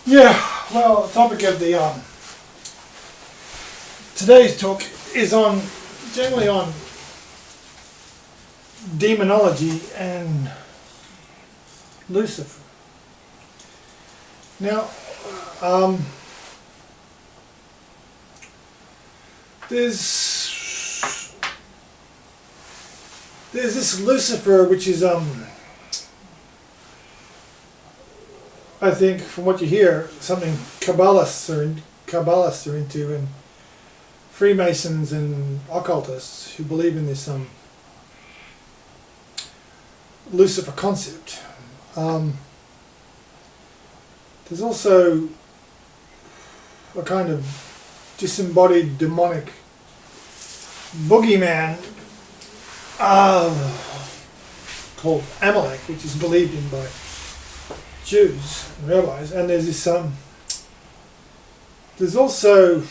Yeah, well, the topic of the today's talk is on generally on demonology and Lucifer. Now, there's this Lucifer, which is I think from what you hear, something Kabbalists are into, and Freemasons and occultists who believe in this Lucifer concept. There's also a kind of disembodied demonic boogeyman called Amalek, which is believed in by Jews and rabbis, and there's this there's also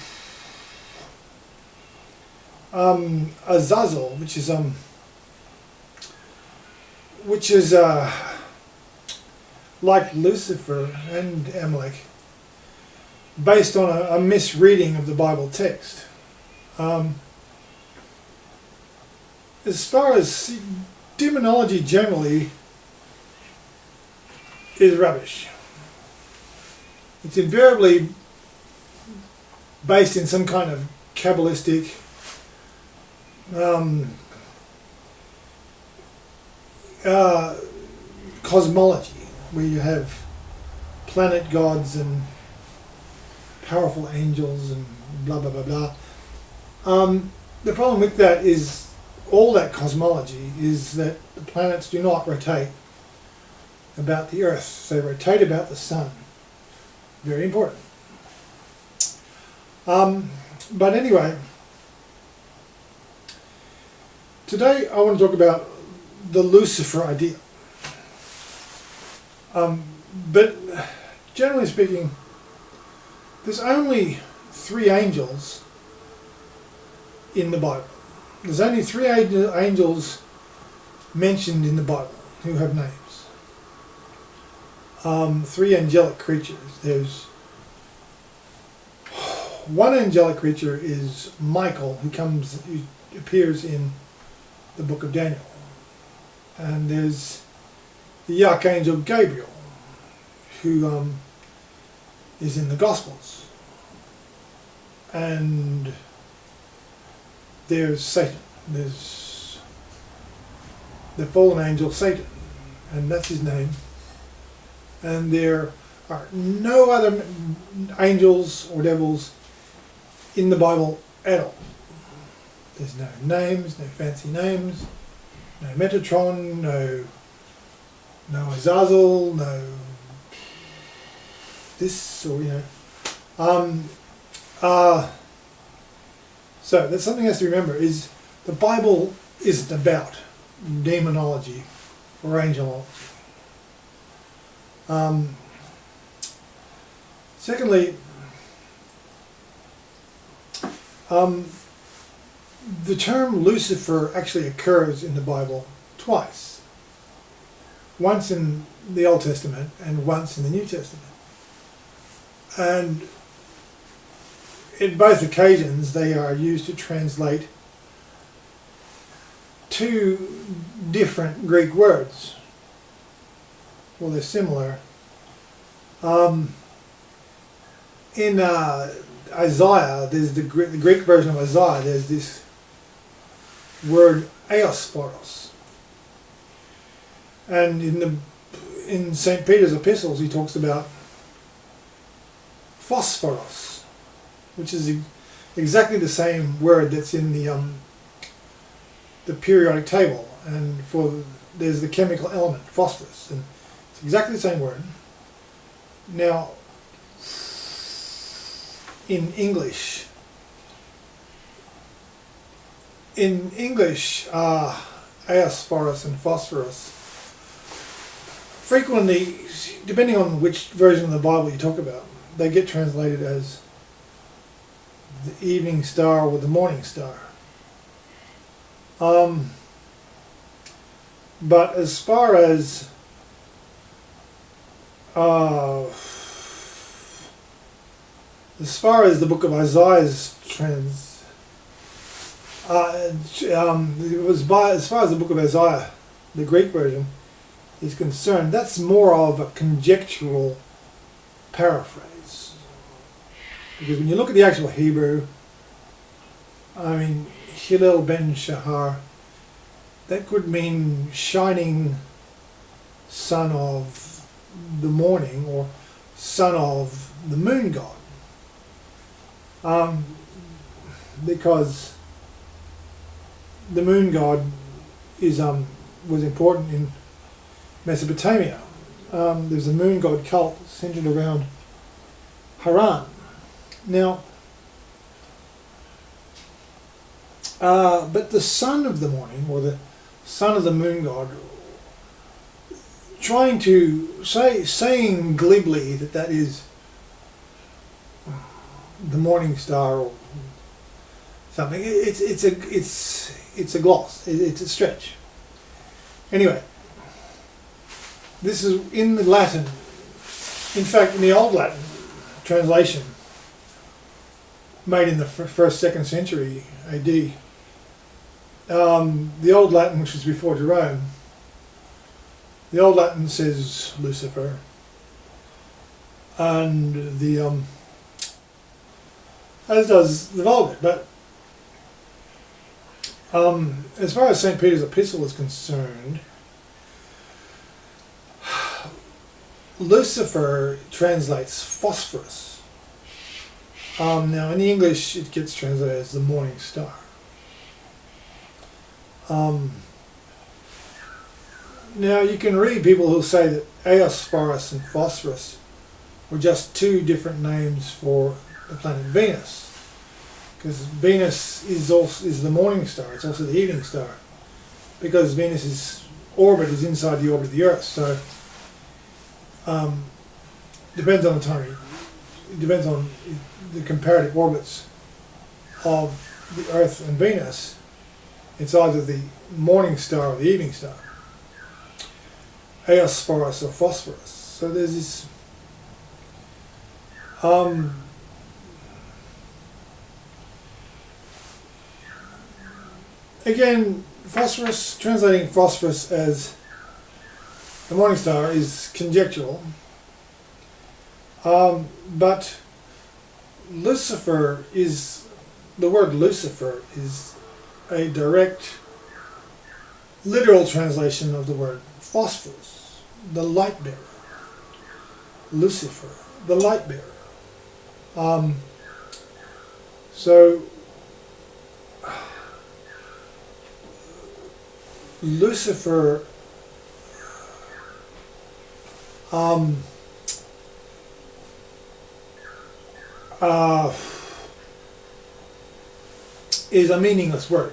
Azazel, which is like Lucifer and Amalek, based on a misreading of the Bible text. As far as demonology generally is rubbish. It's invariably based in some kind of Kabbalistic cosmology, where you have planet gods and powerful angels and blah blah blah blah. The problem with that is all that cosmology is that the planets do not rotate about the Earth. They rotate about the Sun. Very important. But anyway, today I want to talk about the Lucifer idea. But generally speaking, there's only 3 angels in the Bible. There's only 3 angels mentioned in the Bible who have names. 3 angelic creatures. There's one angelic creature is Michael, who appears in the book of Daniel, and there's the archangel Gabriel, who is in the Gospels, and there's Satan. There's the fallen angel Satan, and that's his name. And there are no other angels or devils in the Bible at all. There's no names, no fancy names, no Metatron, no Azazel, no this, or so that's something else to remember, is the Bible isn't about demonology or angelology. Secondly, the term Lucifer actually occurs in the Bible twice. Once in the Old Testament and once in the New Testament. And in both occasions they are used to translate 2 different Greek words. Well, they're similar. In Isaiah, there's the Greek version of Isaiah, there's this word phosphorus. And in St. Peter's epistles he talks about phosphorus, which is exactly the same word that's in the periodic table, and there's the chemical element phosphorus, and it's exactly the same word. Now, in English, phosphorus and phosphorus frequently, depending on which version of the Bible you talk about, they get translated as the evening star or the morning star. But as far as as far as the book of Isaiah's as far as the book of Isaiah, the Greek version, is concerned, that's more of a conjectural paraphrase. Because when you look at the actual Hebrew, I mean, Hillel ben Shahar, that could mean shining son of the morning or son of the moon god. Because the moon god was important in Mesopotamia. There's a moon god cult centered around Haran. Now, but the son of the morning, or the son of the moon god, trying to saying glibly that is the morning star or something. It's a gloss. It's a stretch. Anyway, this is in the Latin. In fact, in the Old Latin translation, made in the first, second century AD, the Old Latin, which was before Jerome, the Old Latin says Lucifer, and the as does the Vulgate. But as far as St. Peter's epistle is concerned, Lucifer translates phosphorus. Now in the English it gets translated as the morning star. Now you can read people who say that Eosphorus and phosphorus were just two different names for the planet Venus, because Venus is the morning star. It's also the evening star, because Venus's orbit is inside the orbit of the Earth. So depends on the time. It depends on the comparative orbits of the Earth and Venus. It's either the morning star or the evening star, Eosphorus or phosphorus. So there's this again, phosphorus, translating phosphorus as the morning star is conjectural, but Lucifer is, the word Lucifer is a direct literal translation of the word phosphorus, the light bearer. Lucifer, the light bearer. So Lucifer is a meaningless word.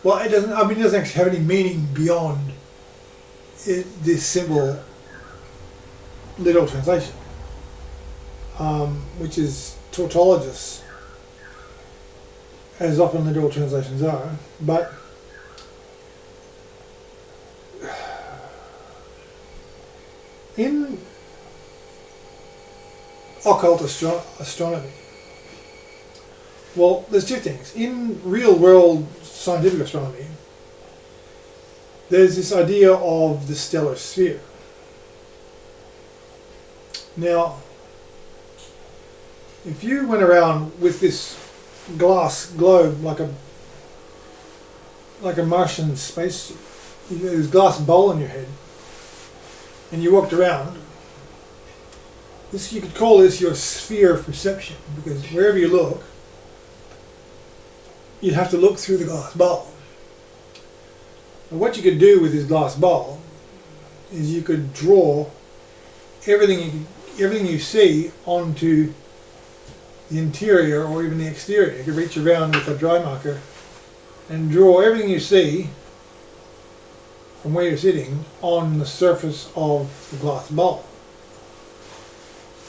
Well, it doesn't. I mean, it doesn't actually have any meaning beyond this simple literal translation, which is tautologous, as often literal translations are. But in occult astronomy, well, there's two things. In real world scientific astronomy, there's this idea of the stellar sphere. Now, if you went around with this glass globe like a Martian spacesuit, you had this glass bowl in your head, and you walked around, you could call this your sphere of perception, because wherever you look, you'd have to look through the glass bowl. And what you could do with this glass bowl is you could draw everything you see onto the interior or even the exterior. You could reach around with a dry marker and draw everything you see from where you're sitting on the surface of the glass bowl.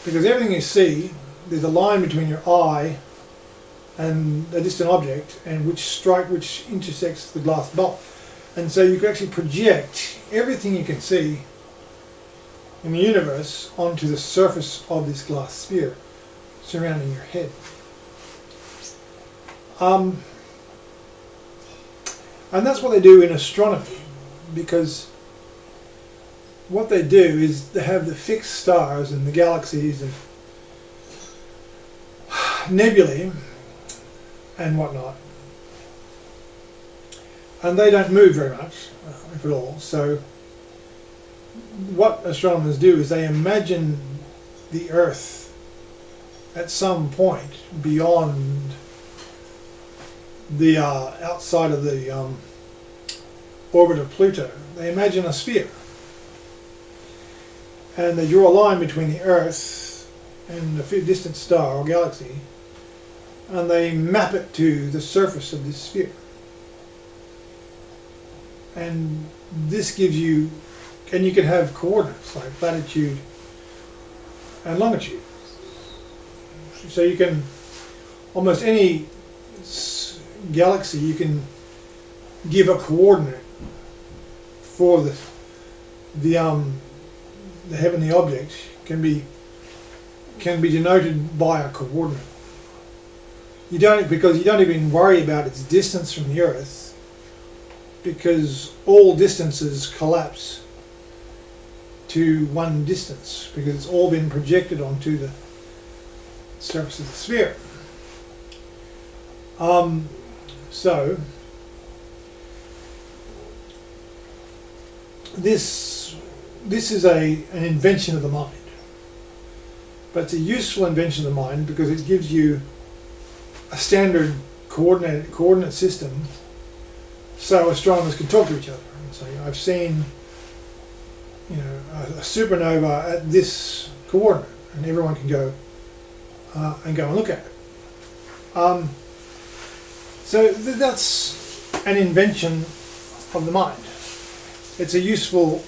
Because everything you see, there's a line between your eye and a distant object, and which intersects the glass bowl. And so you can actually project everything you can see in the universe onto the surface of this glass sphere. surrounding your head. And that's what they do in astronomy, because what they do is they have the fixed stars and the galaxies and nebulae and whatnot, and they don't move very much, if at all. So what astronomers do is they imagine the Earth at some point beyond the outside of the orbit of Pluto. They imagine a sphere, and they draw a line between the Earth and a distant star or galaxy, and they map it to the surface of this sphere. And this gives you, and you can have coordinates like latitude and longitude. So you can, almost any galaxy, you can give a coordinate for the heavenly object can be denoted by a coordinate. Because you don't even worry about its distance from the Earth, because all distances collapse to one distance, because it's all been projected onto the surface of the sphere. So this is an invention of the mind, but it's a useful invention of the mind because it gives you a standard coordinate system, so astronomers can talk to each other and say, I've seen, a supernova at this coordinate, and everyone can go and look at it. So that's an invention of the mind. It's a useful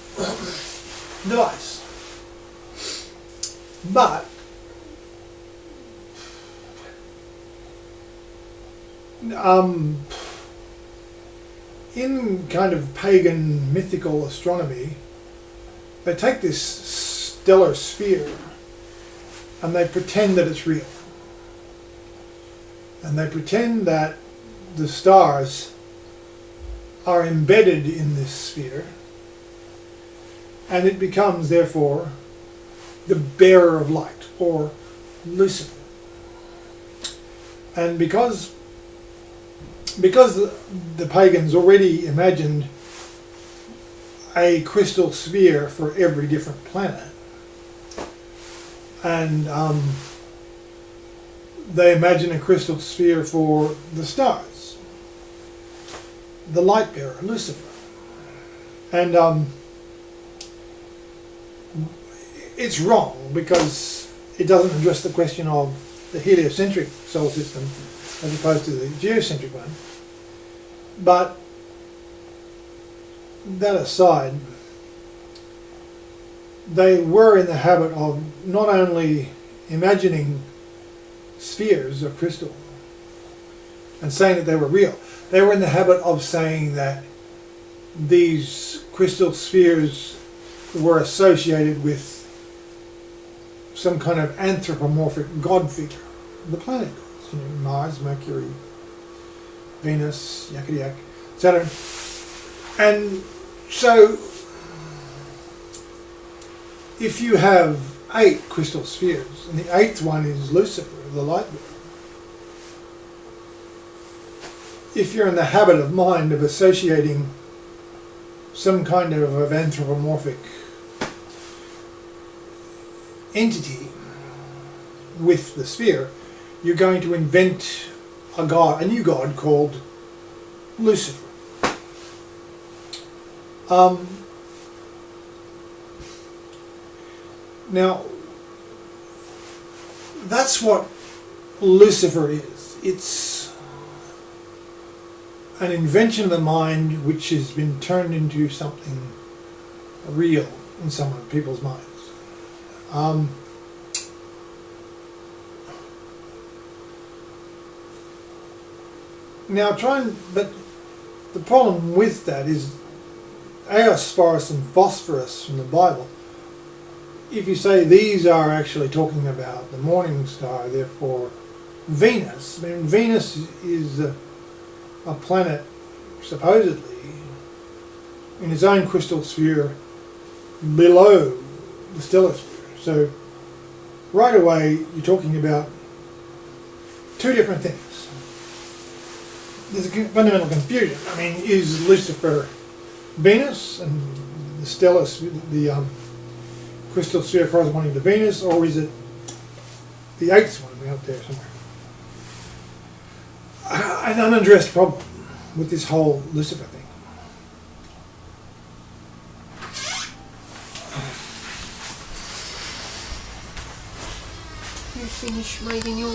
device. But in kind of pagan mythical astronomy, they take this stellar sphere and they pretend that it's real. And they pretend that the stars are embedded in this sphere, and it becomes therefore the bearer of light, or Lucifer. And because the pagans already imagined a crystal sphere for every different planet, and they imagine a crystal sphere for the stars, the light bearer, Lucifer. And it's wrong because it doesn't address the question of the heliocentric solar system as opposed to the geocentric one. But that aside, they were in the habit of not only imagining spheres of crystal and saying that they were real, they were in the habit of saying that these crystal spheres were associated with some kind of anthropomorphic god figure, the planet gods, Mars, Mercury, Venus, Yakety-yak, Saturn. And so if you have 8 crystal spheres, and the 8th one is Lucifer, the light bearer, if you're in the habit of mind of associating some kind of anthropomorphic entity with the sphere, you're going to invent a new god called Lucifer. Now, that's what Lucifer is. It's an invention of the mind which has been turned into something real in some people's minds. But the problem with that is phosphorus and phosphorus from the Bible if you say these are actually talking about the morning star, therefore Venus, I mean, Venus is a planet supposedly in its own crystal sphere below the stellar sphere. So right away you're talking about two different things. There's a fundamental confusion. I mean, is Lucifer Venus and the stellar, the crystal sphere corresponding to Venus, or is it the eighth one way up there somewhere? An unaddressed problem with this whole Lucifer thing. You finish writing your